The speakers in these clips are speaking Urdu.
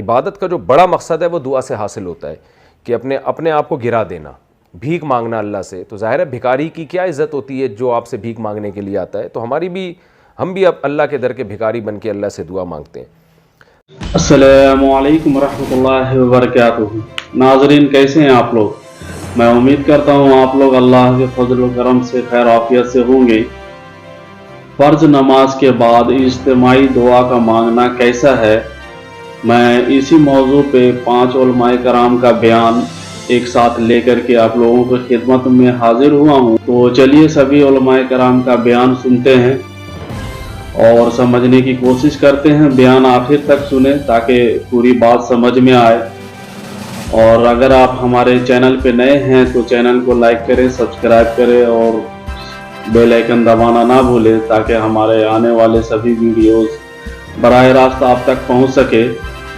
عبادت کا جو بڑا مقصد ہے وہ دعا سے حاصل ہوتا ہے کہ اپنے آپ کو گرا دینا، بھیک مانگنا اللہ سے. تو ظاہر ہے بھکاری کی کیا عزت ہوتی ہے جو آپ سے بھیک مانگنے کے لیے آتا ہے. تو ہم بھی اب اللہ کے در کے بھکاری بن کے اللہ سے دعا مانگتے ہیں. السلام علیکم ورحمۃ اللہ وبرکاتہ. ناظرین کیسے ہیں آپ لوگ؟ میں امید کرتا ہوں آپ لوگ اللہ کے فضل و کرم سے خیر عافیت سے ہوں گے. فرض نماز کے بعد اجتماعی دعا کا مانگنا کیسا ہے، میں اسی موضوع پہ 5 علماء کرام کا بیان ایک ساتھ لے کر کے آپ لوگوں کی خدمت میں حاضر ہوا ہوں. تو چلیے سبھی علماء کرام کا بیان سنتے ہیں اور سمجھنے کی کوشش کرتے ہیں. بیان آخر تک سنیں تاکہ پوری بات سمجھ میں آئے. اور اگر آپ ہمارے چینل پہ نئے ہیں تو چینل کو لائک کریں، سبسکرائب کریں اور بیل آئیکن دبانا نہ بھولیں تاکہ ہمارے آنے والے سبھی ویڈیوز براہ راست آپ تک پہنچ سکے.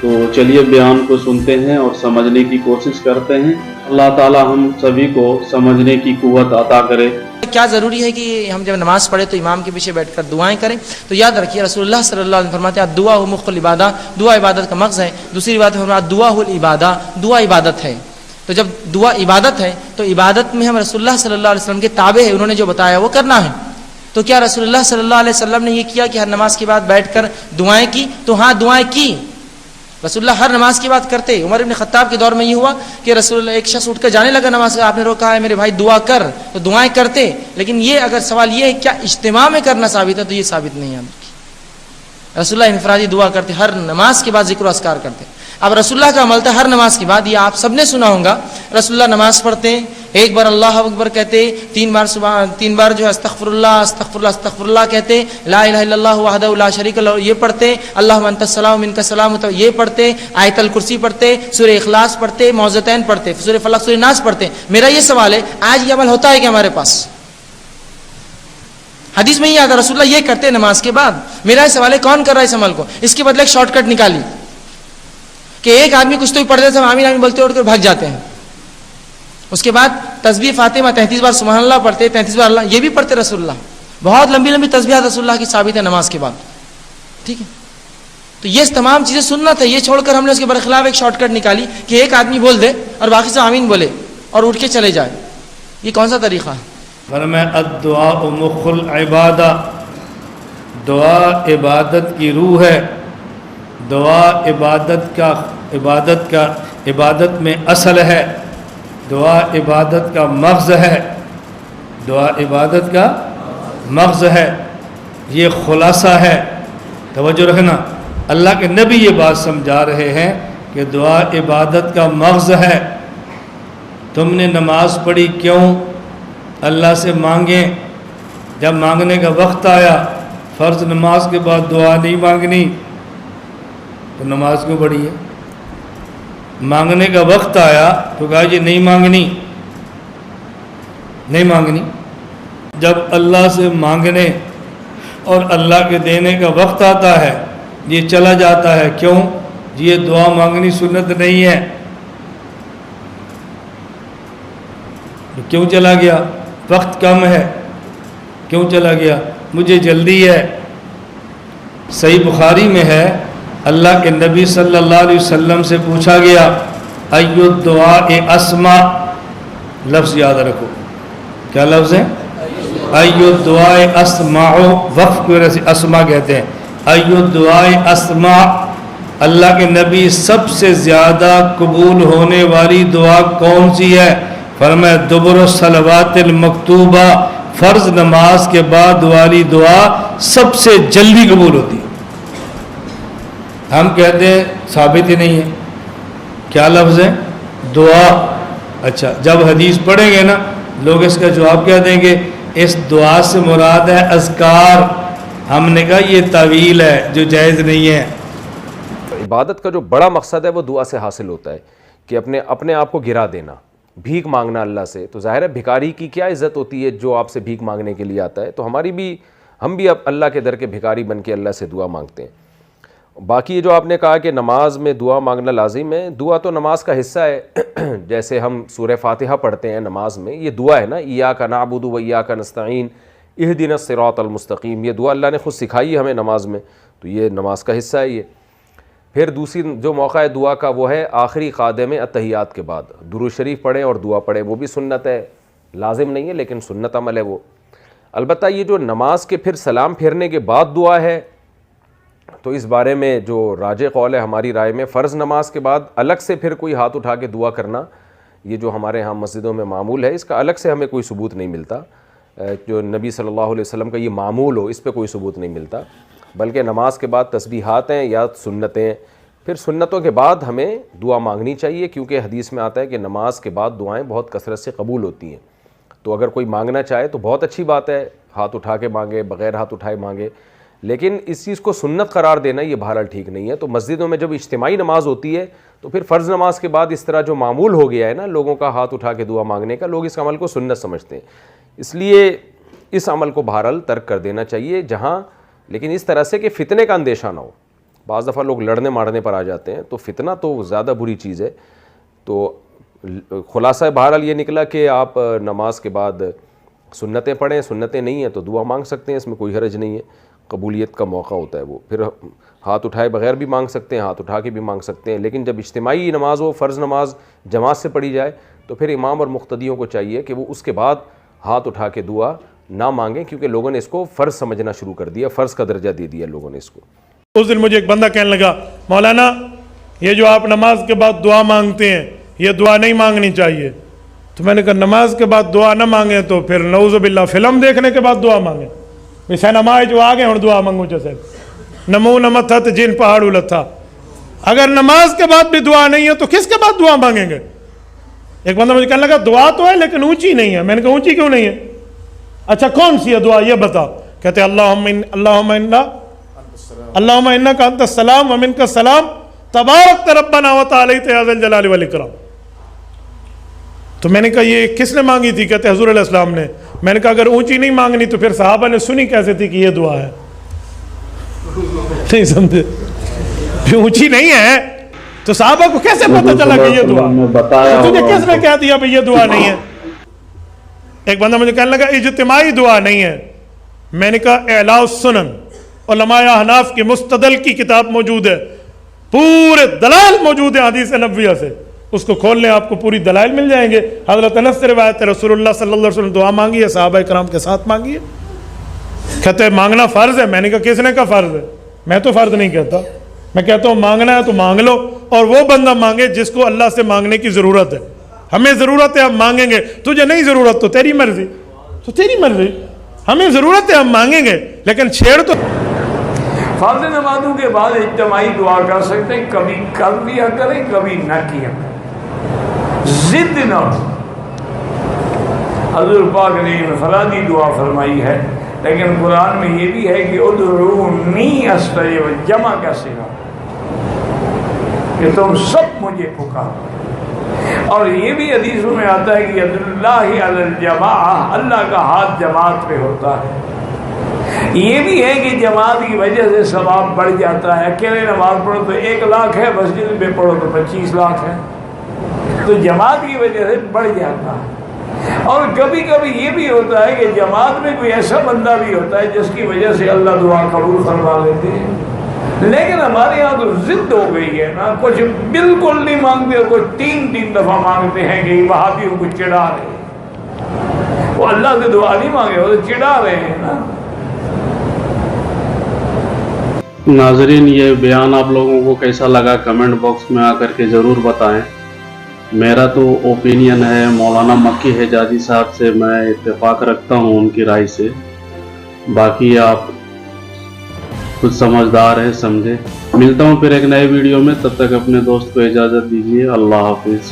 تو چلیے بیان کو سنتے ہیں اور سمجھنے کی کوشش کرتے ہیں. اللہ تعالی ہم سبھی کو سمجھنے کی قوت عطا کرے. کیا ضروری ہے کہ ہم جب نماز پڑھے تو امام کے پیچھے بیٹھ کر دعائیں کریں؟ تو یاد رکھیے رسول اللہ صلی اللہ علیہ وسلم فرماتے ہیں دعا ہو مخ العبادہ، دعا عبادت کا مغز ہے. دوسری بات فرمایا دعا ہو العبادہ، دعا عبادت ہے. تو جب دعا عبادت ہے تو عبادت میں ہم رسول اللہ صلی اللہ علیہ وسلم کے تابع ہیں، انہوں نے جو بتایا وہ کرنا ہے. تو کیا رسول اللہ صلی اللہ علیہ وسلم نے یہ کیا کہ ہر نماز کے بعد بیٹھ کر دعائیں کی؟ تو ہاں دعائیں کی. رسول اللہ ہر نماز کی بات کرتے. عمر ابن خطاب کے دور میں یہ ہوا کہ رسول اللہ ایک شخص اٹھ کر جانے لگا نماز کا، آپ نے روکا ہے میرے بھائی دعا کر، تو دعائیں کرتے. لیکن یہ اگر سوال یہ ہے کیا اجتماع میں کرنا ثابت ہے، تو یہ ثابت نہیں ہے. رسول اللہ انفرادی دعا کرتے، ہر نماز کے بعد ذکر و اذکار کرتے. اب رسول اللہ کا عمل تھا ہر نماز کے بعد، یہ آپ سب نے سنا ہوگا، رسول اللہ نماز پڑھتے، ایک بار اللہ اکبر کہتے، 3 بار جو ہے استغفر اللہ استغفر اللہ استغفر اللہ کہتے، لا الہ الا اللہ وحدہ لا شریک لہ یہ پڑھتے، اللہم انت السلام منک السلام یہ پڑھتے، آیت الکرسی پڑھتے، سورہ اخلاص پڑھتے، معوذتین پڑھتے، سورہ فلق سورہ ناس پڑھتے. میرا یہ سوال ہے آج یہ عمل ہوتا ہے کہ ہمارے پاس؟ حدیث میں یہ آتا رسول اللہ یہ کرتے نماز کے بعد. میرا یہ سوال ہے کون کر رہا ہے اس عمل کو؟ اس کے بدلے ایک شارٹ کٹ نکالی کہ ایک آدمی کچھ تو ہی پڑھتے تھے، آمین آمین بولتے اٹھ کر بھاگ جاتے ہیں. اس کے بعد تسبیح فاطمہ 33 بار سبحان اللہ پڑھتے، 33 بار اللہ، یہ بھی پڑھتے رسول اللہ. بہت لمبی لمبی تسبیحات رسول اللہ کی ثابت ہے نماز کے بعد. ٹھیک ہے، تو یہ تمام چیزیں سننا تھا. یہ چھوڑ کر ہم نے اس کے برخلاف ایک شارٹ کٹ نکالی کہ ایک آدمی بول دے اور باقی سے آمین بولے اور اٹھ کے چلے جائے. یہ کون سا طریقہ ہے؟ فرمایا الدعاء مخ العبادہ، دعا عبادت کی روح ہے. دعا عبادت میں اصل ہے. دعا عبادت کا مغز ہے. دعا عبادت کا مغز ہے، یہ خلاصہ ہے. توجہ رکھنا، اللہ کے نبی یہ بات سمجھا رہے ہیں کہ دعا عبادت کا مغز ہے. تم نے نماز پڑھی کیوں؟ اللہ سے مانگیں. جب مانگنے کا وقت آیا، فرض نماز کے بعد دعا نہیں مانگنی تو نماز کیوں پڑھی ہے؟ مانگنے کا وقت آیا تو کہا یہ نہیں مانگنی. جب اللہ سے مانگنے اور اللہ کے دینے کا وقت آتا ہے یہ چلا جاتا ہے. کیوں؟ یہ دعا مانگنی سنت نہیں ہے. کیوں چلا گیا؟ وقت کم ہے. کیوں چلا گیا؟ مجھے جلدی ہے. صحیح بخاری میں ہے، اللہ کے نبی صلی اللہ علیہ وسلم سے پوچھا گیا ایو الدعاء اسمع، لفظ یاد رکھو. کیا لفظ ہے؟ ایو الدعاء اسمع، وقف کی وجہ سے اسمع کہتے ہیں. ایو الدعاء اسمع، اللہ کے نبی سب سے زیادہ قبول ہونے والی دعا کون سی ہے؟ فرمایا دبر الصلوات المکتوبہ، فرض نماز کے بعد والی دعا سب سے جلدی قبول ہوتی ہے. ہم کہتے ہیں ثابت ہی نہیں ہے. کیا لفظ ہے؟ دعا. اچھا، جب حدیث پڑھیں گے نا لوگ اس کا جواب کیا دیں گے؟ اس دعا سے مراد ہے اذکار. ہم نے کہا یہ تعویل ہے جو جائز نہیں ہے. عبادت کا جو بڑا مقصد ہے وہ دعا سے حاصل ہوتا ہے کہ اپنے آپ کو گرا دینا، بھیک مانگنا اللہ سے. تو ظاہر ہے بھکاری کی کیا عزت ہوتی ہے جو آپ سے بھیک مانگنے کے لیے آتا ہے. تو ہم بھی اب اللہ کے در کے بھکاری بن کے اللہ سے دعا مانگتے ہیں. باقی یہ جو آپ نے کہا کہ نماز میں دعا مانگنا لازم ہے، دعا تو نماز کا حصہ ہے. جیسے ہم سورہ فاتحہ پڑھتے ہیں نماز میں، یہ دعا ہے نا، ایاک نعبد و ایاک نستعین اہدنا الصراط المستقیم. یہ دعا اللہ نے خود سکھائی ہے ہمیں نماز میں، تو یہ نماز کا حصہ ہے. یہ پھر دوسری جو موقع ہے دعا کا وہ ہے آخری قعدے میں اتحیات کے بعد درود شریف پڑھیں اور دعا پڑھیں، وہ بھی سنت ہے، لازم نہیں ہے لیکن سنت عمل ہے وہ۔ البتہ یہ جو نماز کے پھر سلام پھیرنے کے بعد دعا ہے تو اس بارے میں جو راجح قول ہے ہماری رائے میں، فرض نماز کے بعد الگ سے پھر کوئی ہاتھ اٹھا کے دعا کرنا، یہ جو ہمارے ہاں مسجدوں میں معمول ہے، اس کا الگ سے ہمیں کوئی ثبوت نہیں ملتا، جو نبی صلی اللہ علیہ وسلم کا یہ معمول ہو اس پہ کوئی ثبوت نہیں ملتا، بلکہ نماز کے بعد تسبیحات ہیں یا سنتیں، پھر سنتوں کے بعد ہمیں دعا مانگنی چاہیے، کیونکہ حدیث میں آتا ہے کہ نماز کے بعد دعائیں بہت کثرت سے قبول ہوتی ہیں۔ تو اگر کوئی مانگنا چاہے تو بہت اچھی بات ہے، ہاتھ اٹھا کے مانگے، بغیر ہاتھ اٹھائے مانگے، لیکن اس چیز کو سنت قرار دینا یہ بہرحال ٹھیک نہیں ہے۔ تو مسجدوں میں جب اجتماعی نماز ہوتی ہے تو پھر فرض نماز کے بعد اس طرح جو معمول ہو گیا ہے نا لوگوں کا ہاتھ اٹھا کے دعا مانگنے کا، لوگ اس عمل کو سنت سمجھتے ہیں، اس لیے اس عمل کو بہرحال ترک کر دینا چاہیے، جہاں لیکن اس طرح سے کہ فتنے کا اندیشہ نہ ہو۔ بعض دفعہ لوگ لڑنے مارنے پر آ جاتے ہیں تو فتنہ تو زیادہ بری چیز ہے۔ تو خلاصہ بہرحال یہ نکلا کہ آپ نماز کے بعد سنتیں پڑھیں، سنتیں نہیں ہیں تو دعا مانگ سکتے ہیں، اس میں کوئی حرج نہیں ہے، قبولیت کا موقع ہوتا ہے وہ۔ پھر ہاتھ اٹھائے بغیر بھی مانگ سکتے ہیں، ہاتھ اٹھا کے بھی مانگ سکتے ہیں، لیکن جب اجتماعی نماز ہو، فرض نماز جماعت سے پڑھی جائے تو پھر امام اور مقتدیوں کو چاہیے کہ وہ اس کے بعد ہاتھ اٹھا کے دعا نہ مانگیں، کیونکہ لوگوں نے اس کو فرض سمجھنا شروع کر دیا، فرض کا درجہ دے دیا لوگوں نے اس کو۔ اس دن مجھے ایک بندہ کہنے لگا، مولانا یہ جو آپ نماز کے بعد دعا مانگتے ہیں یہ دعا نہیں مانگنی چاہیے۔ تو میں نے کہا نماز کے بعد دعا نہ مانگیں تو پھر نعوذ باللہ فلم دیکھنے کے بعد دعا مانگیں۔ سینما جو آگے ہوں دعا مانگوں جیسے نمو نمت ہت جن پہاڑ لتھا، اگر نماز کے بعد بھی دعا نہیں ہے تو کس کے بعد دعا مانگیں گے؟ ایک بندہ مجھے کہنے لگا دعا تو ہے لیکن اونچی نہیں ہے۔ میں نے کہا اونچی کیوں نہیں ہے؟ اچھا کون سی ہے دعا یہ بتا؟ کہتے اللہم انک انت السلام ومنک السلام تبارک ربنا وتعالیت یا ذا الجلال والاکرام۔ تو میں نے کہا یہ کس نے مانگی تھی؟ کہتے حضور علیہ السلام نے۔ میں نے کہا اگر اونچی نہیں مانگنی تو پھر صحابہ نے سنی کیسے تھی کہ یہ دعا ہے؟ نہیں سمجھے؟ پھر اونچی نہیں ہے تو صحابہ کو کیسے پتہ چلا کہ یہ دعا؟ تو تجھے کس نے کہہ دیا بھئی یہ دعا نہیں ہے؟ ایک بندہ مجھے کہنے لگا اجتماعی دعا نہیں ہے۔ میں نے کہا اعلاء السنن علماء احناف کی مستدل کی کتاب موجود ہے، پورے دلائل موجود ہیں حدیث نبویہ سے، اس کو کھول لیں آپ کو پوری دلائل مل جائیں گے۔ حضرت انس سے روایت ہے رسول اللہ صلی اللہ علیہ وسلم دعا مانگی ہے، صحابہ کرام کے ساتھ مانگی ہے۔ کہتے ہیں مانگنا فرض ہے۔ میں نے کہا کس نے کہا فرض ہے؟ میں تو فرض نہیں کہتا، میں کہتا ہوں مانگنا ہے تو مانگ لو، اور وہ بندہ مانگے جس کو اللہ سے مانگنے کی ضرورت ہے۔ ہمیں ضرورت ہے ہم مانگیں گے، تجھے نہیں ضرورت تو تیری مرضی، تو تیری مرضی، ہمیں ضرورت ہے ہم مانگیں گے، لیکن چھیڑ تو فرض نمازوں کے بعد اجتماعی دعا کر سکتے ہیں، کبھی کر دیا کریں کبھی نہ کیا کریں، ضد نہ ہو۔ حضور پاک نے انفرادی دعا فرمائی ہے، لیکن قرآن میں یہ بھی ہے کہ ادعونی استجب، جمع کیسے ہو کہ تم سب مجھے پکارو۔ اور یہ بھی حدیثوں میں آتا ہے کہ ید اللہ علی الجماعہ، اللہ کا ہاتھ جماعت پہ ہوتا ہے۔ یہ بھی ہے کہ جماعت کی وجہ سے ثواب بڑھ جاتا ہے۔ اکیلے نماز پڑھو تو 1 لاکھ ہے، مسجد میں پڑھو تو 25 لاکھ ہے، تو جماعت کی وجہ سے بڑھ جاتا ہے۔ اور کبھی کبھی یہ بھی ہوتا ہے کہ جماعت میں کوئی ایسا بندہ بھی ہوتا ہے جس کی وجہ سے اللہ دعا قبول فرما لیتے ہیں، لیکن ہمارے یہاں تو ضد ہو گئی ہے نا، کچھ بالکل نہیں مانگتے، کچھ 3 دفعہ مانگتے ہیں کہ وہابیوں کو چڑھا رہے ہیں۔ وہ اللہ سے دعا نہیں مانگے، وہ تو چڑھا رہے ہیں نا۔ ناظرین یہ بیان آپ لوگوں کو کیسا لگا کمنٹ باکس میں آ کر کے ضرور بتائیں۔ میرا تو اوپینین ہے مولانا مکی حجازی صاحب سے، میں اتفاق رکھتا ہوں ان کی رائے سے، باقی آپ خود سمجھدار ہے، سمجھے۔ ملتا ہوں پھر ایک نئے ویڈیو میں، تب تک اپنے دوست کو اجازت دیجیے، اللہ حافظ۔